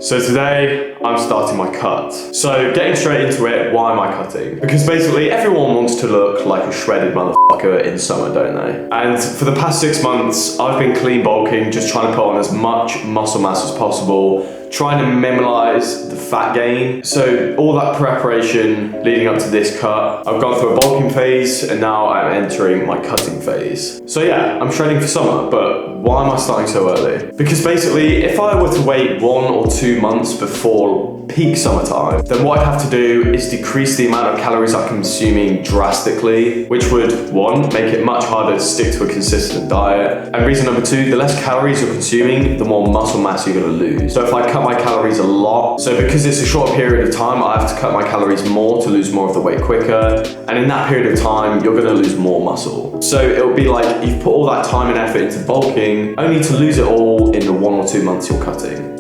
So today, I'm starting my cut. So getting straight into it, why am I cutting? Because basically everyone wants to look like a shredded motherfucker in summer, don't they? And for the past 6 months, I've been clean bulking, just trying to put on as much muscle mass as possible, trying to minimize the fat gain. So all that preparation leading up to this cut, I've gone through a bulking phase and now I'm entering my cutting phase. So yeah, I'm shredding for summer, but why am I starting so early? Because basically, if I were to wait 1 or 2 months before peak summertime, then what I'd have to do is decrease the amount of calories I'm consuming drastically, which would, 1, make it much harder to stick to a consistent diet. And reason number 2, the less calories you're consuming, the more muscle mass you're gonna lose. So if I cut my calories a lot, so because it's a short period of time, I have to cut my calories more to lose more of the weight quicker. And in that period of time, you're gonna lose more muscle. So it'll be like you've put all that time and effort into bulking, only to lose it all in the 1 or 2 months you're cutting.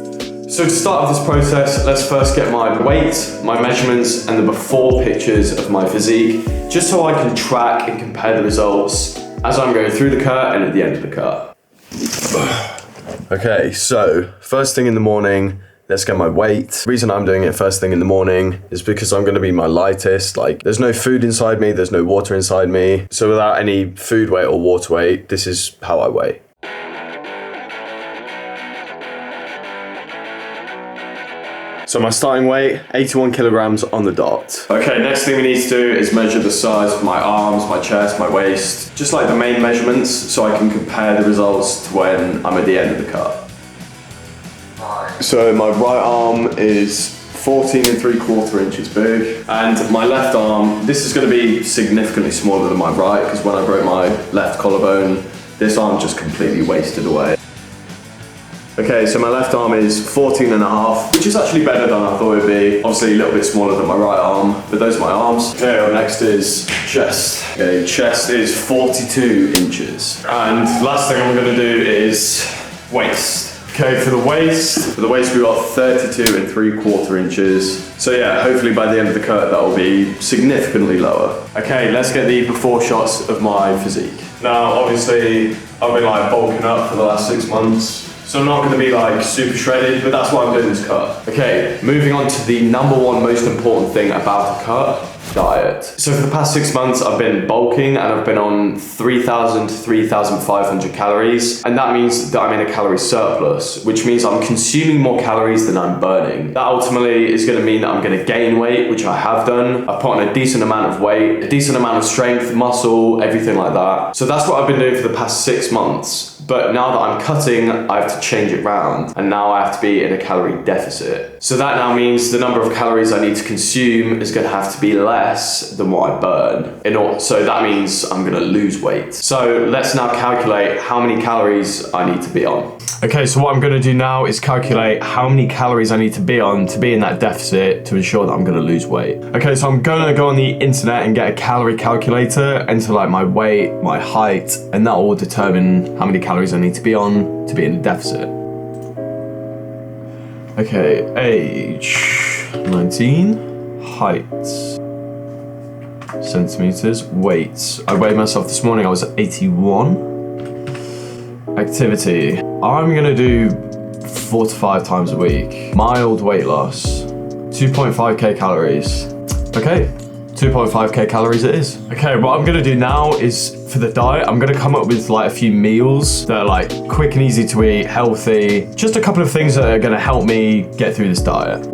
So to start off this process, let's first get my weight, my measurements, and the before pictures of my physique, just so I can track and compare the results as I'm going through the cut and at the end of the cut. Okay, so first thing in the morning, let's get my weight. The reason I'm doing it first thing in the morning is because I'm gonna be my lightest. Like, there's no food inside me, there's no water inside me. So without any food weight or water weight, this is how I weigh. So my starting weight, 81 kilograms on the dot. Okay, next thing we need to do is measure the size of my arms, my chest, my waist, just like the main measurements, so I can compare the results to when I'm at the end of the cut. So my right arm is 14 3/4 inches big, and my left arm, this is gonna be significantly smaller than my right, because when I broke my left collarbone, this arm just completely wasted away. Okay, so my left arm is 14.5, which is actually better than I thought it would be. Obviously a little bit smaller than my right arm, but those are my arms. Okay, up next is chest. Okay, chest is 42 inches. And last thing I'm gonna do is waist. Okay, for the waist we got 32 3/4 inches. So yeah, hopefully by the end of the cut that will be significantly lower. Okay, let's get the before shots of my physique. Now, obviously, I've been like bulking up for the last 6 months. So I'm not gonna be like super shredded, but that's why I'm doing this cut. Okay, moving on to the number 1 most important thing about a cut, diet. So for the past 6 months, I've been bulking and I've been on 3,000 to 3,500 calories. And that means that I'm in a calorie surplus, which means I'm consuming more calories than I'm burning. That ultimately is gonna mean that I'm gonna gain weight, which I have done. I've put on a decent amount of weight, a decent amount of strength, muscle, everything like that. So that's what I've been doing for the past 6 months. But now that I'm cutting, I have to change it round, and now I have to be in a calorie deficit. So that now means the number of calories I need to consume is gonna have to be less than what I burn. So that means I'm gonna lose weight. So let's now calculate how many calories I need to be on. Okay, so what I'm gonna do now is calculate how many calories I need to be on to be in that deficit to ensure that I'm gonna lose weight. Okay, so I'm gonna go on the internet and get a calorie calculator, enter like my weight, my height, and that will determine how many calories I need to be on to be in a deficit. Okay, age 19, height centimeters, weight. I weighed myself this morning, I was at 81. Activity, I'm gonna do 4 to 5 times a week. Mild weight loss, 2.5k calories. Okay, 2.5k calories it is. Okay, what I'm gonna do now is, for the diet, I'm gonna come up with like a few meals that are like quick and easy to eat, healthy. Just a couple of things that are gonna help me get through this diet.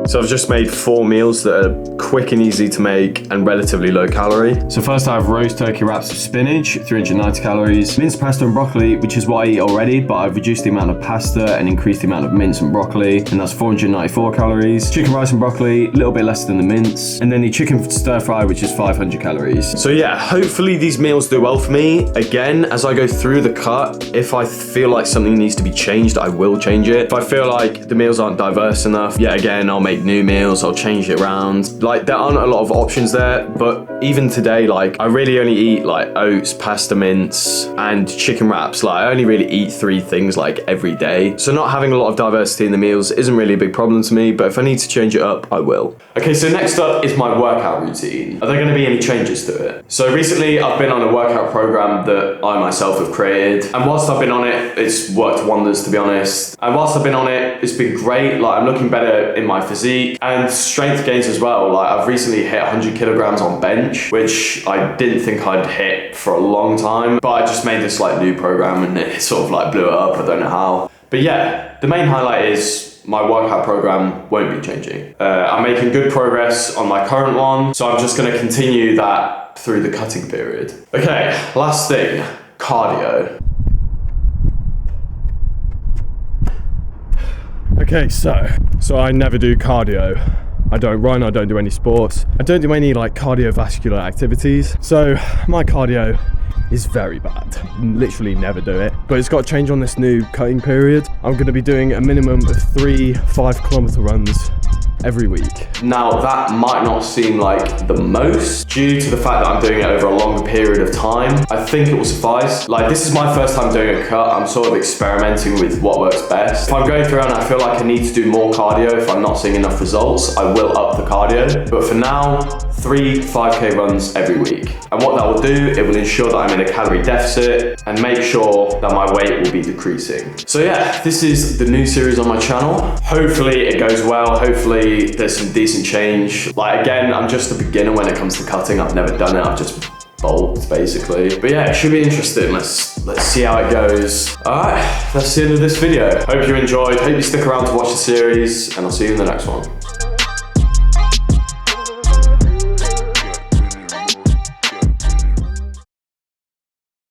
So I've just made 4 meals that are quick and easy to make and relatively low calorie. So first I have roast turkey wraps of spinach, 390 calories, minced pasta and broccoli, which is what I eat already, but I've reduced the amount of pasta and increased the amount of mince and broccoli, and that's 494 calories. Chicken rice and broccoli, a little bit less than the mince, and then the chicken stir fry, which is 500 calories. So yeah, hopefully these meals do well for me. Again, as I go through the cut, if I feel like something needs to be changed, I will change it. If I feel like the meals aren't diverse enough, yet again, I'll make make new meals, I'll change it around. Like, there aren't a lot of options there, but even today, like, I really only eat like oats, pasta mince, and chicken wraps. Like, I only really eat 3 things like every day. So not having a lot of diversity in the meals isn't really a big problem to me, but if I need to change it up, I will. Okay, so next up is my workout routine. Are there gonna be any changes to it? So recently I've been on a workout program that I myself have created, and whilst I've been on it, it's worked wonders, to be honest. And whilst I've been on it, it's been great. Like, I'm looking better in my physique and strength gains as well. Like, I've recently hit 100 kilograms on bench, which I didn't think I'd hit for a long time, but I just made this like new program and it sort of like blew it up. I don't know how. But yeah, the main highlight is my workout program won't be changing. I'm making good progress on my current one, so I'm just gonna continue that through the cutting period. Okay, last thing, cardio. Okay, so I never do cardio. I don't run, I don't do any sports. I don't do any like cardiovascular activities. So my cardio is very bad. Literally never do it. But it's got to change on this new cutting period. I'm gonna be doing a minimum of 3 5-kilometer runs every week. Now that might not seem like the most due to the fact that I'm doing it over a longer period of time. I think it will suffice. Like, this is my first time doing a cut. I'm sort of experimenting with what works best. If I'm going through and I feel like I need to do more cardio, if I'm not seeing enough results, I will up the cardio. But for now, 3 5K runs every week. And what that will do, it will ensure that I'm in a calorie deficit and make sure that my weight will be decreasing. So yeah, this is the new series on my channel. Hopefully it goes well. Hopefully there's some decent change. Like, again, I'm just a beginner when it comes to cutting. I've never done it. I've just bulked basically. But yeah, it should be interesting. Let's see how it goes. All right, that's the end of this video. Hope you enjoyed. Hope you stick around to watch the series, and I'll see you in the next one.